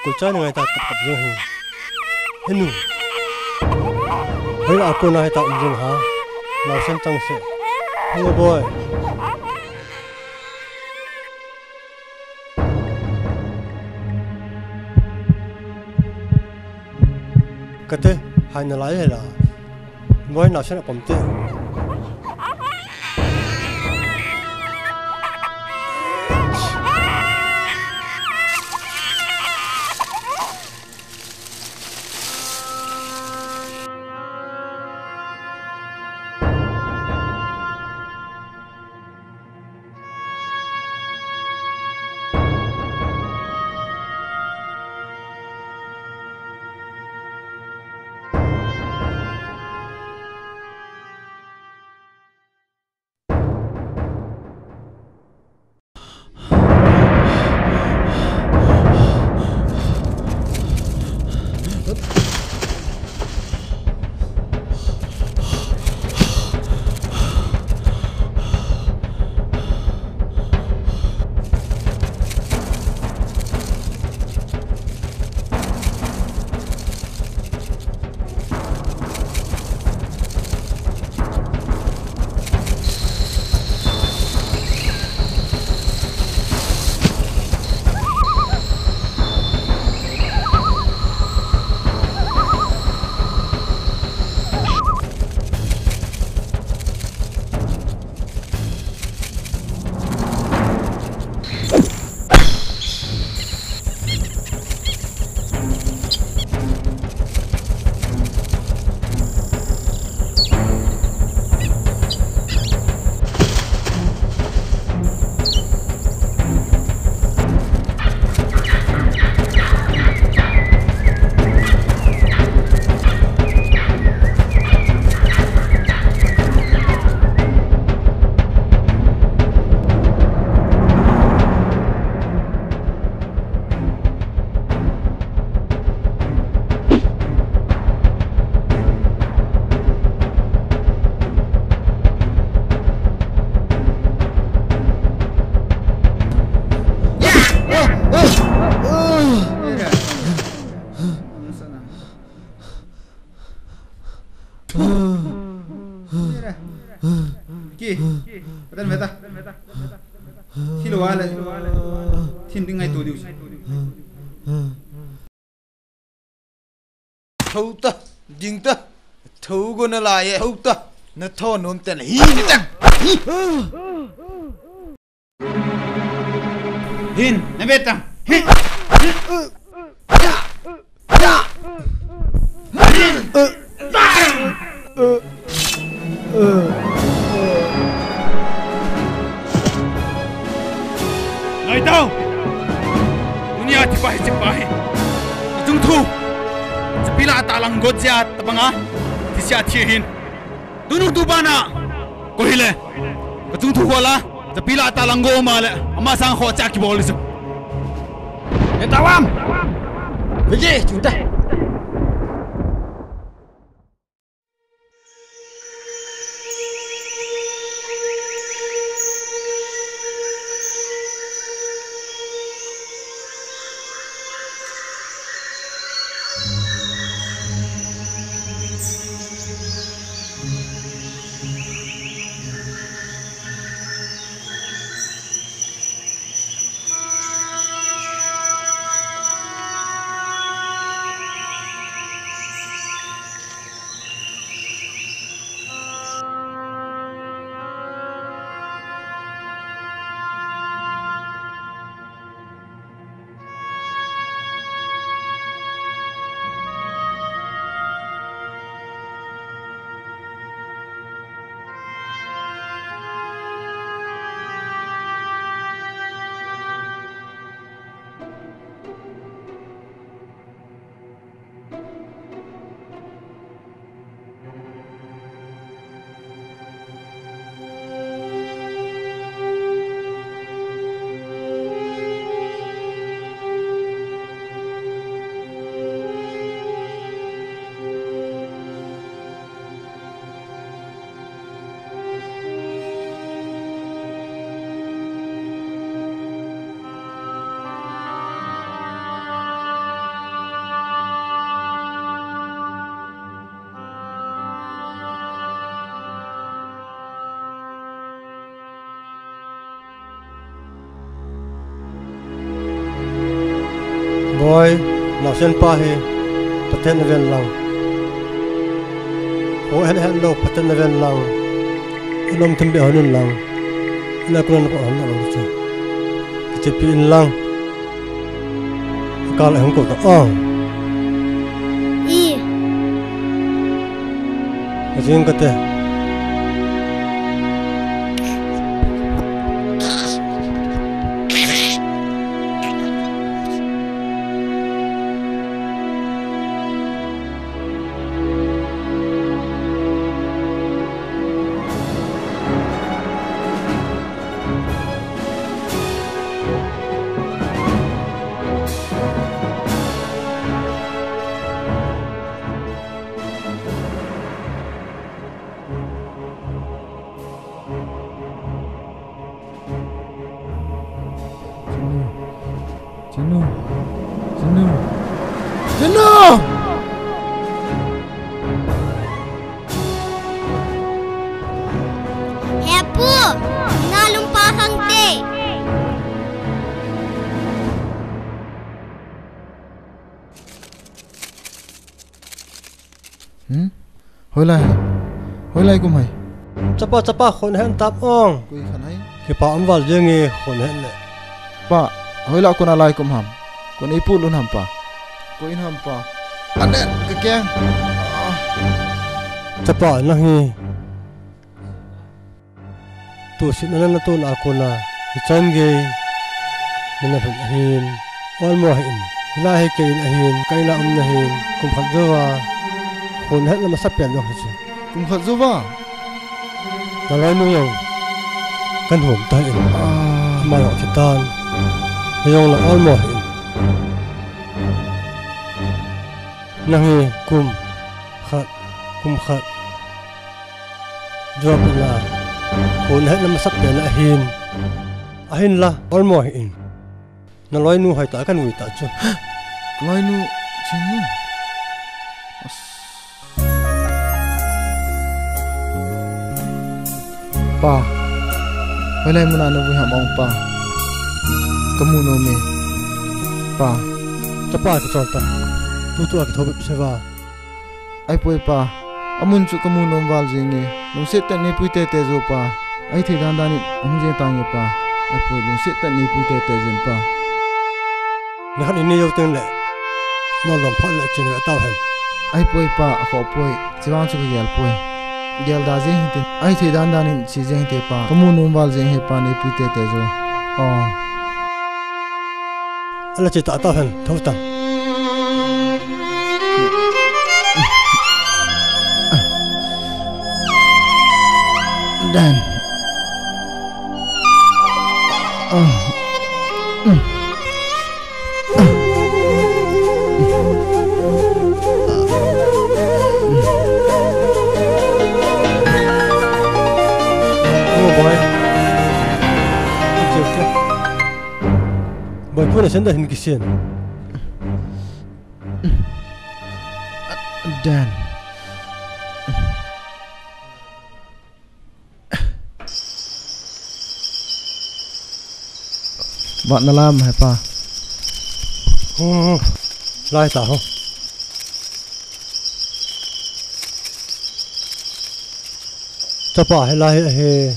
kulcha ni ngai ta kap jong hi henu hoi aku nai ta jong ha lau sen tang se hello boy kate hai na lai la boy na sen pom te Betul beta. Silo wala. Tinding ay tudiw. Thouta, jingta, thougo na laye. Thouta, na thon nom ten hi ni tak. Hin, na beta. Hin. Nói đâu dunia tipai tipai tung thu sepila talang gojia tabanga tisia thihin tunung tu bana ko hile ka tung thu wala sepila talang go male ama sang ho cha ki bolis e tawam beje juta boy nào sen pa hi paten ven lang ho hen hen lo paten ven lang ilom thum be honun lang ila kun ko han lo chu che pin lang kal hang ko ta i ajing kate Hepu nalumpahang te hoi lai kum hai chapa khon hen tap ong kui khan hai ki pa am wal je nge khon hen le pa hoi la kuna lai kum ham kun ipu lun ham pa ko in ham pa ane ka kyang chapa na hi tu sin na tu na ko na chan ge na hin wal mo hin la he ke in hin kai la na hin kum khat zawa khon hen la masap yan lo hi kum khat zuwa na lai nu yang kan hom ta in ma yo chitan yong la al mo hin na hi kum khat jawab la khon hen la masap yan ahin la al mo hin na loi nu hai ta kan wi ta chu lai nu chinu pa hoi lai muna nu ham ong pa kamu no me pa chapa ka chonta tu ak thobe sewa ai poi pa amun chu kamu nom wal jenge no se ta ne puite te zo pa ai the dan dan ni hung je ta nge pa ai poi no se ta ne puite te jen pa ni han ni yo ten le no lom pha le chin ra taw hen ai poi pa kho poi chiwang chu yel poi gel da je hin te ai the dan dan ni chi je te pa kamu nom wal je he pa ne puite te zo ala chi ta taw hen thau ta dan boy pun sen da hin kisian dan bạn nó làm hả pa lai ta ho chapa hai lai he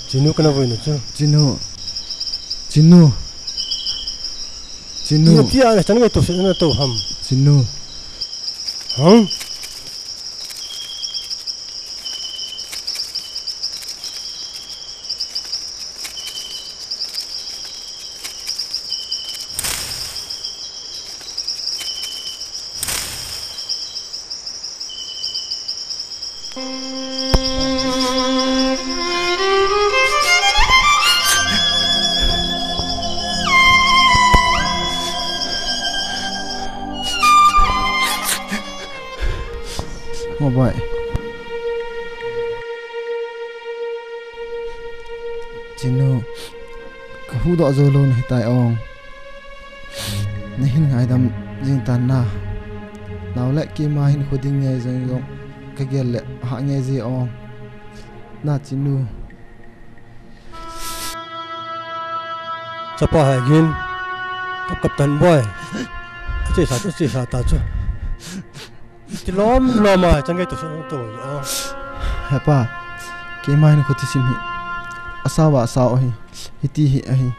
chinu kana voi na chu chinu ni tia na chan ngai to se na to ham chinu hang Ngọc vậy chinu ka hu do zo lo ni tai ong ne hin ngai dam jing tan na naw le ki ma hin khuding nge zong yong ka gel le ha nge ji ong na chinu chapa hai gin kaptan boy chế sa ta chu ti lom mà chẳng cái tổ sự tổ Hepa ke mai ni khoti sim hi asawa sao hi hiti hi hi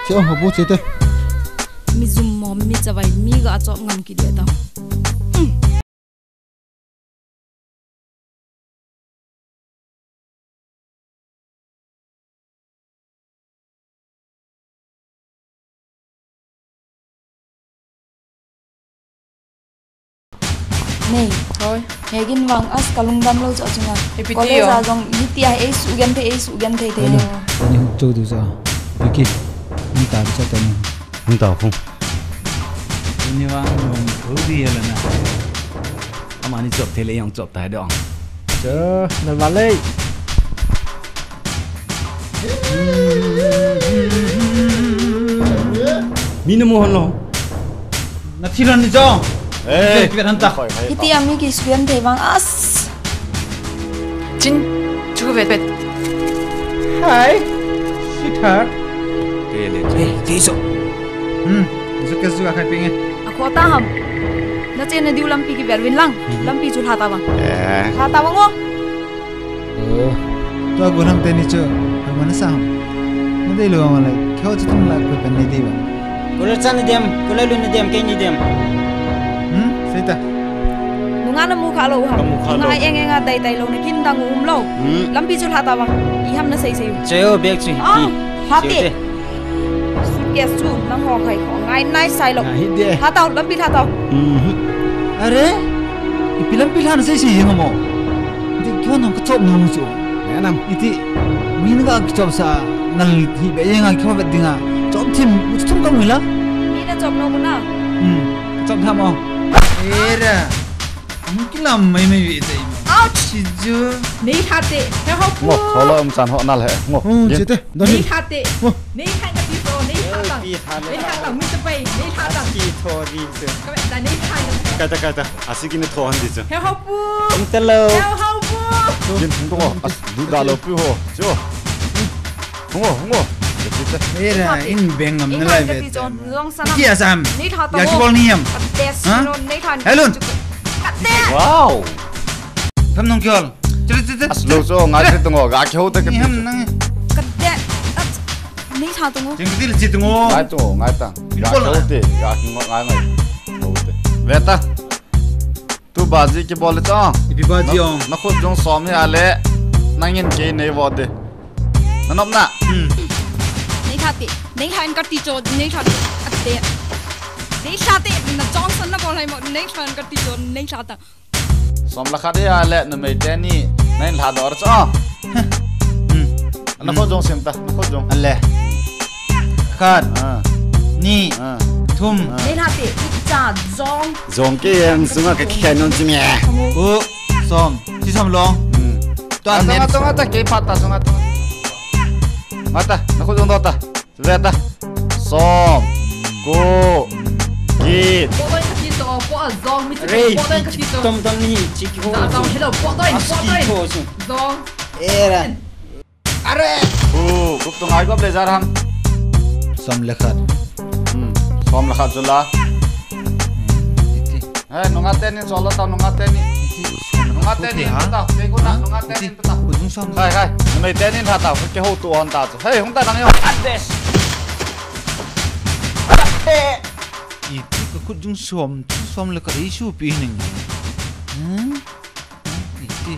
Siapa habu cerita? Mi zoom mom mi cawai mi ga chop ngam ki dia tau. Nei, thôi, hegin wang as kalung dam lo cho chunga. College a jong nitia e su gan the the. Ni hukcho du za. Biki. Ni ta cha ta ni. Không tao không. Ini wang nong thudi hela na. Amani chop thele yang chop tai dong. Chờ, nal vale. Minum mohon lo. Nathiran ni jo. Eh, Kian hanta. Iti ami ki su gan the wang as. Chin, chu vet vet. Hi. Sweetheart. Kele. Kiso. Suka khai ping. Aku ta ham. Na chen na diu lampi ki berwin lang. Lampi chu thata wang. eh, Thata wang o. To gunam te ni cho. Mana sam. Nade lo amala. Khao chitum la ko pen ni deba. Kula chan diam, kula lu ni diam, kay ni diam. Seta. Nunga na mu kha lo ham. Nunga enga dai dai lo na kin dang lo. Lampi chu thata wang. I ham na sei sei. Chayo bag chi. Hati. Suitcase chu nang ho khai kho ngai nai sai lo. Thata lampi thata. Are. Ipilam pilan sei sei ngamo. Di kyo nang ka chop nang chu. Nam iti min ga chop sa nal hi be yenga kho bet dinga. Chop thim mutum ka mila. Ni na chop no na. Chop tham o. Era. Kilam mai mai wi dai. Ouch. Chiju. Nei thate. He ho pu. ngô, thò lo san họ nal hè, ngô. Cerita. Dah Nei ni. thate. Nei thang ka ti so nei thang. Nei thang mi ta pai. Nei thang. Ki thodi tu. Ka da nei thang. Kata, asik ini thò handi chứ. He ho pu. Intelo. He ho pu. Yin thung tung as du da lo pu ho, chứ. Ngô. Era in bengam na Ingat lai ka bet. ti so zong sana. Kia sam. Nei thata. Ya ki bol ni yam. Tes Hah? no nei thang. Helon. Kate. Wow. Tham nong kyol. Chit. As lo so ngai se tung ho, ga kho ta Ni cái. ham nang. Kate. Nei thang tu. Jeng dil chit ngo. Ngai tung ho, ngai tang. Ga kho te, ga ngai. Kho te. Veta. Tu bazi ki bol cha. Ipi ba diong. Na khod jong som ni ale. Nangin ke nei wo de. Nanop na. Nei thate. Nei thang ka ti so nei thate. Kate. Nei thate na Johnson na ko lai mo nei thang ka ti so nei thate. Som la khade ale na mei te ni. Nain la dor cha. Na khod jong sim ta, na khod jong. Alle. Khat. Ni. Thum. Nei thate. Cha zong. Jong ke yang sunga ka khai non chim ye. O. Som. Chi som long. Tuan net. Tungata ke pata sunga tu. Mata, na khod jong dota. Veta. Som. Ko. Git. Bộ đôi cái to, bộ zong mi Rei. bộ đôi cái to. Tom ni chiki ho. Zong hello, bộ đôi. Ho. Zong. Era. Kup tung ai gop le jar ham. Som lekhat. Som la khat jula. Hey, nunga ten ni solo ta nunga ten ni. Nunga ten ni ta. Ke ko na nunga ten ni ta. Ujung som. Hai. Mei ten ni tha ta ke ho tu hon ta. Hey, hong ta dang yo. Ades. Iti ka kujung som lekhat isu pi ning. Iti.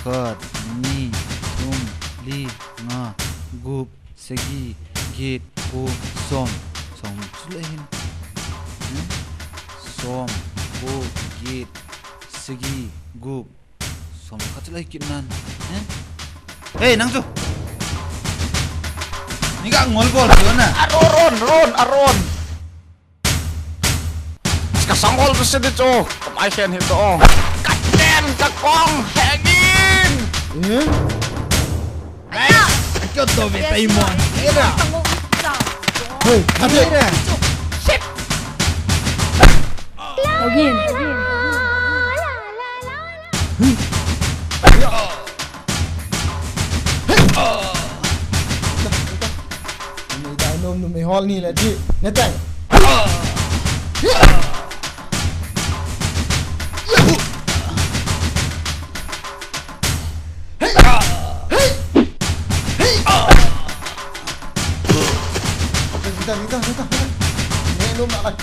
Khat. Ni. Thum. Li. Nga. Gup. Segi. Git. Ko. Som. Som chulahin. Som. Ko. Git. Segi. Gup. Som lekhat chulai kinan. Hey, nang tu. Ni ka ngol bol tu na. Aron. Ska sangol tu se de cho. Kamai khen hi to. Kakong hangin. Cho tôi về tay mòn. Hey, ada. Eugene. Mày đại nôm mày hol ni là gì? Nè tay. Kita. Nè nôm lại.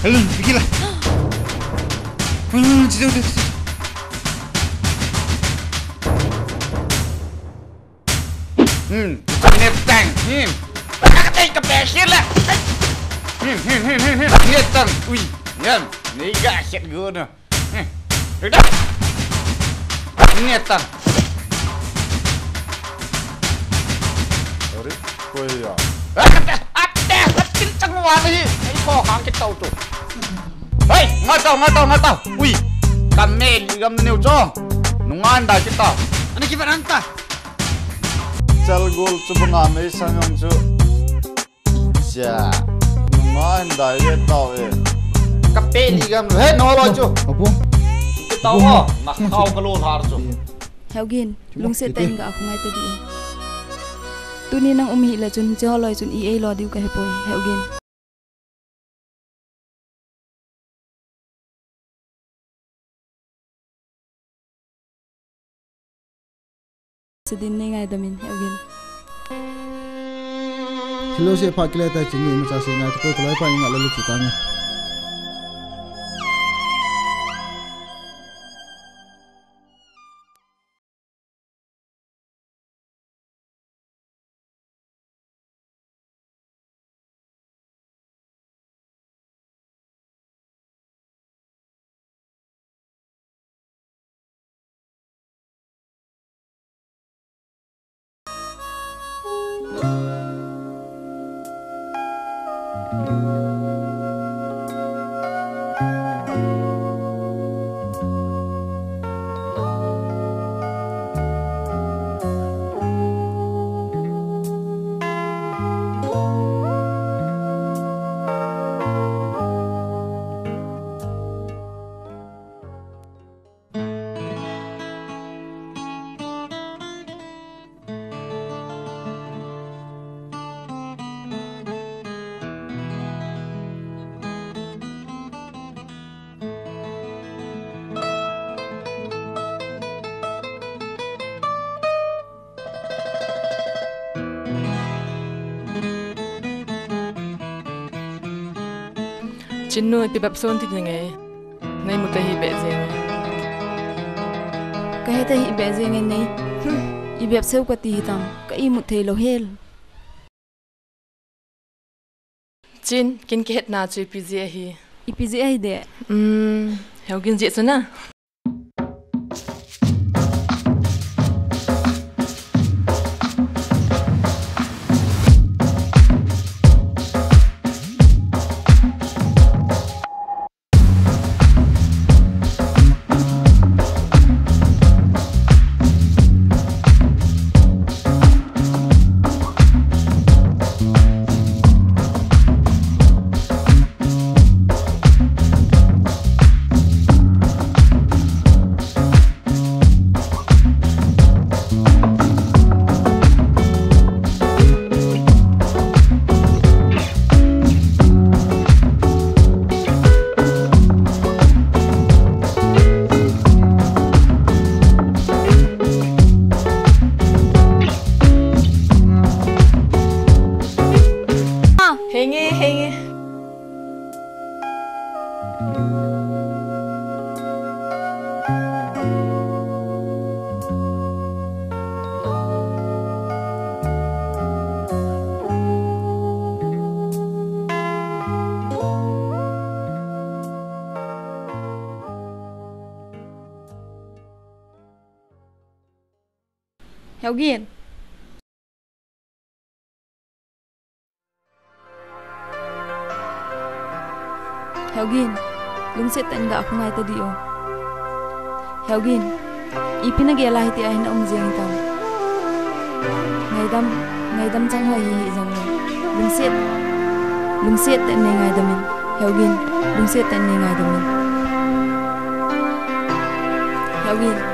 Alun, pergilah. Sudah. Netang. Kakak kepesir lah. Netang. Ui, yan. Niga asyik guna. Sudah. Netang. Sorry, kau ya. Kencang wali. Ini kau hangkit tahu tu. Hei, ngatau. Ui, kami ligam niu jo. Nunganda kita. Ani kita nanta. Chal gol cubunga me sangam chu. Ja. Nunganda ye tau e. Kape ligam he nolo chu. Apa? Tahu ho, nak kau kalau har chu. Eugene, lungse tay nga ako ngay tadi. Tuni nang umihila chun joloy chun EA lo diu ka hepoy, Eugene. Sedin ne ngai damin, Eugene. Hello se pakile ta chini macam se ngai tu kalau apa yang lalu ceritanya. Chinnu pibab son ti ngai nai mutahi bezeng Kahit ay ibezeng ngay ibeb sew ka tihitang ka imut thay lo hel. Chin kin kehet na chui pizia hi Ipizia hi de. Eugene je sana. Helgin. Helgin, lungset tan ga aku ngai tadi o. Helgin, ipina gela hiti ai na jeng tam. Ngai dam chang hai hi jang. Lungset tan ne ngai damin. Helgin, lungset tan ne ngai damin. Helgin.